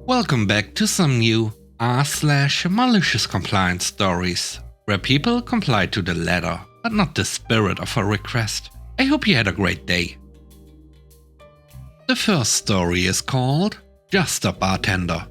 Welcome back to some new r/malicious compliance stories, where people comply to the letter, but not the spirit of a request. I hope you had a great day. The first story is called Just a Bartender.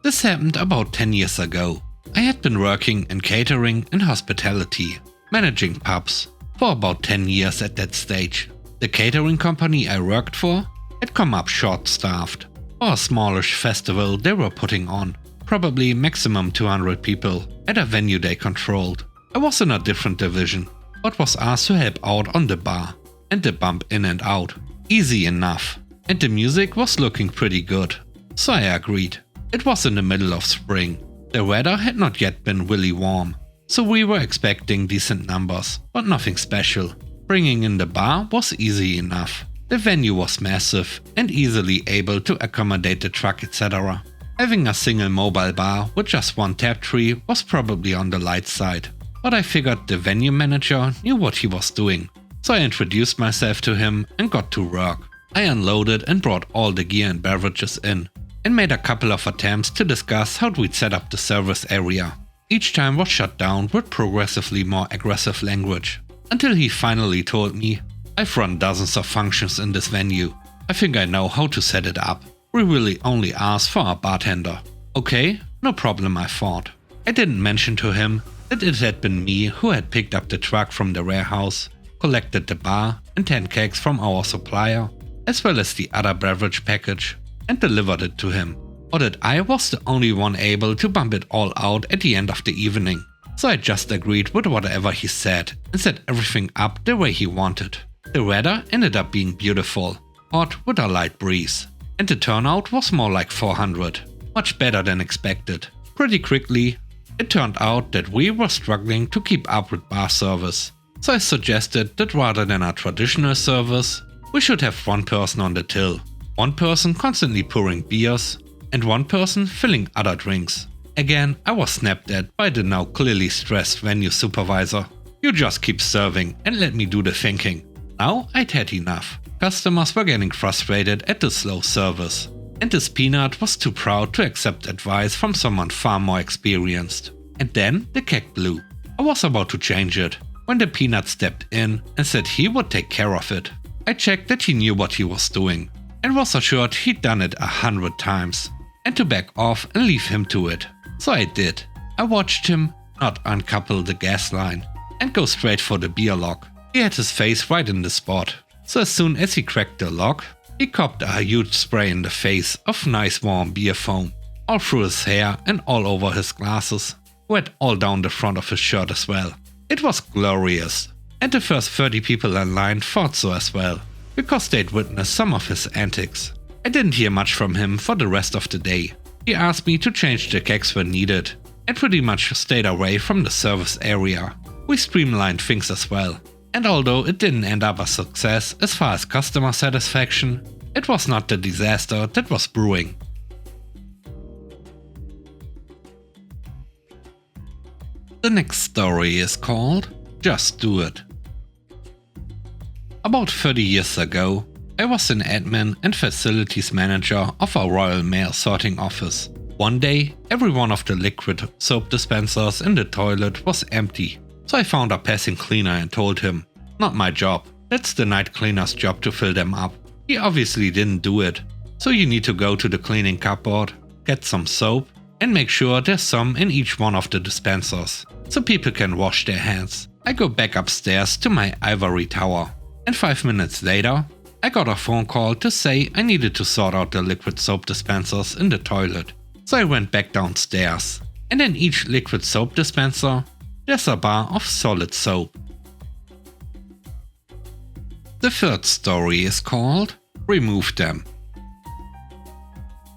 This happened about 10 years ago. I had been working in catering and hospitality, managing pubs, for about 10 years at that stage. The catering company I worked for had come up short-staffed for a smallish festival they were putting on, probably maximum 200 people, at a venue they controlled. I was in a different division, but was asked to help out on the bar and the bump in and out. Easy enough, and the music was looking pretty good, so I agreed. It was in the middle of spring. The weather had not yet been really warm, so we were expecting decent numbers, but nothing special. Bringing in the bar was easy enough. The venue was massive and easily able to accommodate the truck, etc. Having a single mobile bar with just one tap tree was probably on the light side, but I figured the venue manager knew what he was doing, so I introduced myself to him and got to work. I unloaded and brought all the gear and beverages in, and made a couple of attempts to discuss how we'd set up the service area. Each time was shut down with progressively more aggressive language, until he finally told me, "I've run dozens of functions in this venue. I think I know how to set it up. We really only asked for a bartender." Okay, no problem, I thought. I didn't mention to him that it had been me who had picked up the truck from the warehouse, collected the bar and 10 kegs from our supplier, as well as the other beverage package, and delivered it to him. Or that I was the only one able to bump it all out at the end of the evening. So I just agreed with whatever he said and set everything up the way he wanted. The weather ended up being beautiful, hot with a light breeze, and the turnout was more like 400, much better than expected. Pretty quickly, it turned out that we were struggling to keep up with bar service, so I suggested that rather than a traditional service, we should have one person on the till, one person constantly pouring beers, and one person filling other drinks. Again, I was snapped at by the now clearly stressed venue supervisor. "You just keep serving and let me do the thinking." Now I'd had enough. Customers were getting frustrated at the slow service, and this peanut was too proud to accept advice from someone far more experienced. And then the keg blew. I was about to change it, when the peanut stepped in and said he would take care of it. I checked that he knew what he was doing, and was assured he'd done it 100 times, and to back off and leave him to it. So I did. I watched him not uncouple the gas line and go straight for the beer lock. He had his face right in the spot, so as soon as he cracked the lock, he copped a huge spray in the face of nice warm beer foam, all through his hair and all over his glasses, wet all down the front of his shirt as well. It was glorious, and the first 30 people in line thought so as well, because they'd witnessed some of his antics. I didn't hear much from him for the rest of the day. He asked me to change the kegs when needed, and pretty much stayed away from the service area. We streamlined things as well. And although it didn't end up a success as far as customer satisfaction, it was not the disaster that was brewing. The next story is called Just Do It. About 30 years ago, I was an admin and facilities manager of a Royal Mail sorting office. One day, every one of the liquid soap dispensers in the toilet was empty. So I found a passing cleaner and told him, "Not my job, that's the night cleaner's job to fill them up. He obviously didn't do it, so you need to go to the cleaning cupboard, get some soap, and make sure there's some in each one of the dispensers, so people can wash their hands." I go back upstairs to my ivory tower, and 5 minutes later, I got a phone call to say I needed to sort out the liquid soap dispensers in the toilet. So I went back downstairs, and in each liquid soap dispenser, there's a bar of solid soap. The third story is called Remove Them.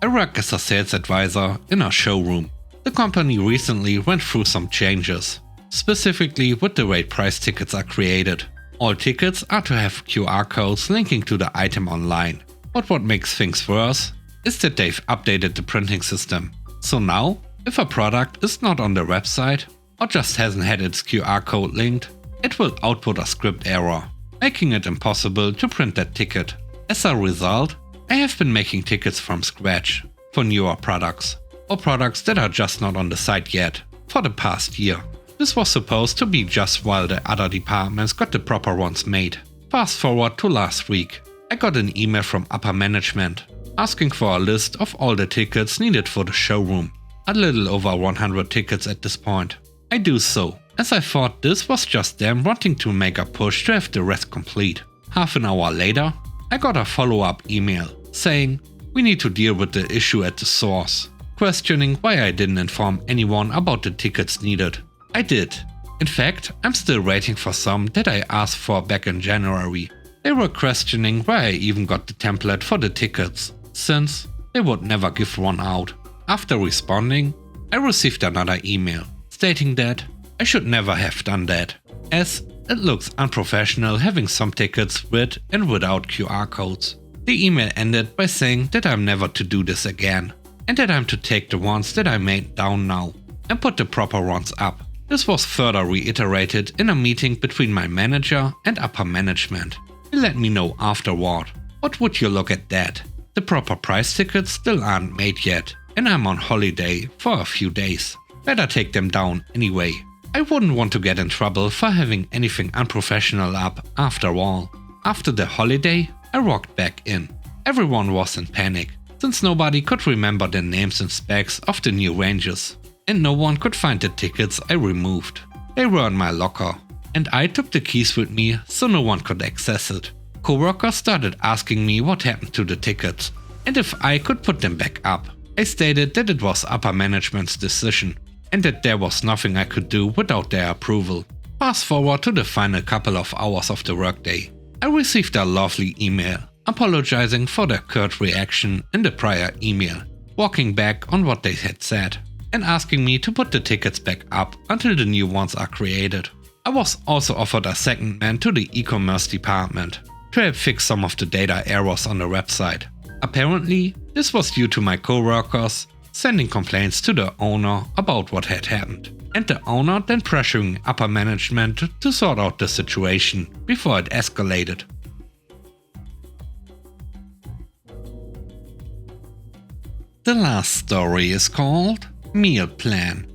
I work as a sales advisor in a showroom. The company recently went through some changes, specifically with the way price tickets are created. All tickets are to have QR codes linking to the item online. But what makes things worse is that they've updated the printing system. So now, if a product is not on the website or just hasn't had its QR code linked, it will output a script error, making it impossible to print that ticket. As a result, I have been making tickets from scratch, for newer products, or products that are just not on the site yet, for the past year. This was supposed to be just while the other departments got the proper ones made. Fast forward to last week. I got an email from upper management asking for a list of all the tickets needed for the showroom. A little over 100 tickets at this point. I do so, as I thought this was just them wanting to make a push to have the rest complete. Half an hour later, I got a follow-up email saying we need to deal with the issue at the source, questioning why I didn't inform anyone about the tickets needed. I did. In fact, I'm still waiting for some that I asked for back in January. They were questioning why I even got the template for the tickets, since they would never give one out. After responding, I received another email stating that I should never have done that, as it looks unprofessional having some tickets with and without QR codes. The email ended by saying that I'm never to do this again, and that I'm to take the ones that I made down now and put the proper ones up. This was further reiterated in a meeting between my manager and upper management. He let me know afterward. What would you look at that? The proper price tickets still aren't made yet, and I'm on holiday for a few days. Better take them down anyway. I wouldn't want to get in trouble for having anything unprofessional up after all. After the holiday, I walked back in. Everyone was in panic, since nobody could remember the names and specs of the new ranges, and no one could find the tickets I removed. They were in my locker, and I took the keys with me so no one could access it. Coworkers started asking me what happened to the tickets, and if I could put them back up. I stated that it was upper management's decision, and that there was nothing I could do without their approval. Fast forward to the final couple of hours of the workday. I received a lovely email apologizing for their curt reaction in the prior email, walking back on what they had said, and asking me to put the tickets back up until the new ones are created. I was also offered a second man to the e-commerce department to help fix some of the data errors on the website. Apparently, this was due to my co-workers sending complaints to the owner about what had happened, and the owner then pressuring upper management to sort out the situation before it escalated. The last story is called Meal Plan.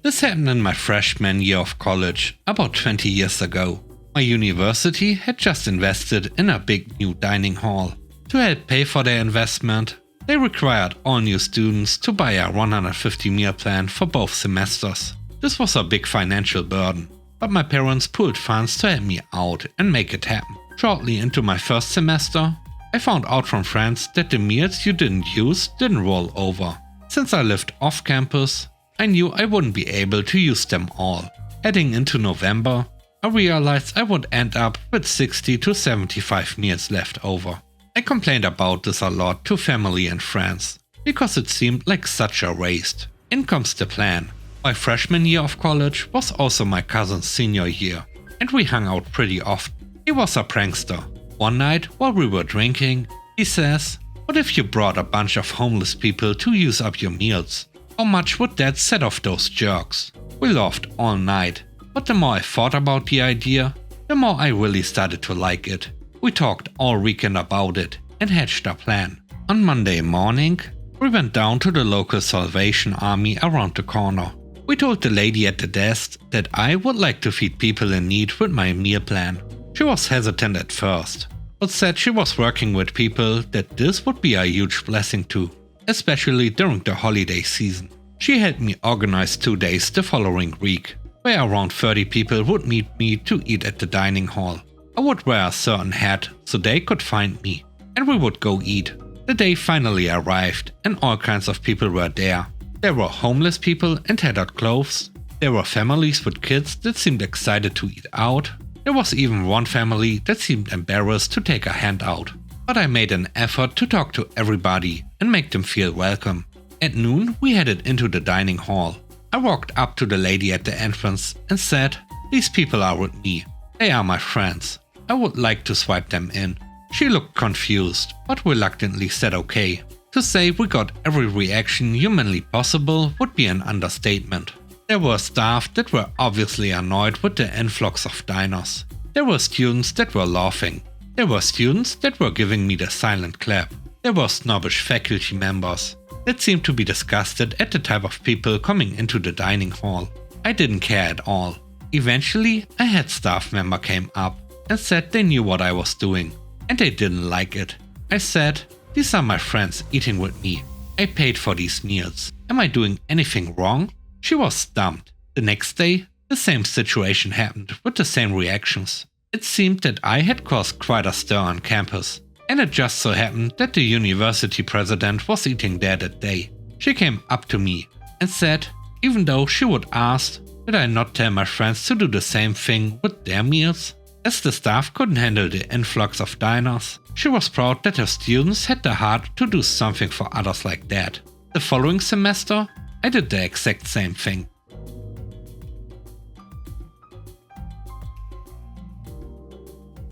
This happened in my freshman year of college, about 20 years ago. My university had just invested in a big new dining hall. To help pay for their investment, they required all new students to buy a 150 meal plan for both semesters. This was a big financial burden, but my parents pooled funds to help me out and make it happen. Shortly into my first semester, I found out from friends that the meals you didn't use didn't roll over. Since I lived off campus, I knew I wouldn't be able to use them all. Heading into November, I realized I would end up with 60 to 75 meals left over. I complained about this a lot to family and friends, because it seemed like such a waste. In comes the plan. My freshman year of college was also my cousin's senior year, and we hung out pretty often. He was a prankster. One night, while we were drinking, he says, "What if you brought a bunch of homeless people to use up your meals? How much would that set off those jerks?" We laughed all night, but the more I thought about the idea, the more I really started to like it. We talked all weekend about it and hatched a plan. On Monday morning, we went down to the local Salvation Army around the corner. We told the lady at the desk that I would like to feed people in need with my meal plan. She was hesitant at first, but said she was working with people that this would be a huge blessing to, especially during the holiday season. She helped me organize 2 days the following week, where around 30 people would meet me to eat at the dining hall. I would wear a certain hat so they could find me, and we would go eat. The day finally arrived, and all kinds of people were there. There were homeless people in tattered clothes. There were families with kids that seemed excited to eat out. There was even one family that seemed embarrassed to take a handout. But I made an effort to talk to everybody and make them feel welcome. At noon, we headed into the dining hall. I walked up to the lady at the entrance and said, "These people are with me. They are my friends. I would like to swipe them in." She looked confused, but reluctantly said okay. To say we got every reaction humanly possible would be an understatement. There were staff that were obviously annoyed with the influx of diners. There were students that were laughing. There were students that were giving me the silent clap. There were snobbish faculty members that seemed to be disgusted at the type of people coming into the dining hall. I didn't care at all. Eventually, a head staff member came up and said they knew what I was doing, and they didn't like it. I said, "These are my friends eating with me. I paid for these meals. Am I doing anything wrong?" She was stumped. The next day, the same situation happened with the same reactions. It seemed that I had caused quite a stir on campus, and it just so happened that the university president was eating there that day. She came up to me and said, even though she would ask, did I not tell my friends to do the same thing with their meals? As the staff couldn't handle the influx of diners, she was proud that her students had the heart to do something for others like that. The following semester, I did the exact same thing.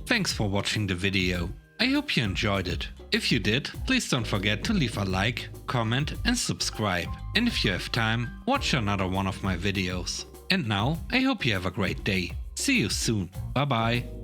Thanks for watching the video. I hope you enjoyed it. If you did, please don't forget to leave a like, comment and subscribe. And if you have time, watch another one of my videos. And now, I hope you have a great day. See you soon. Bye bye.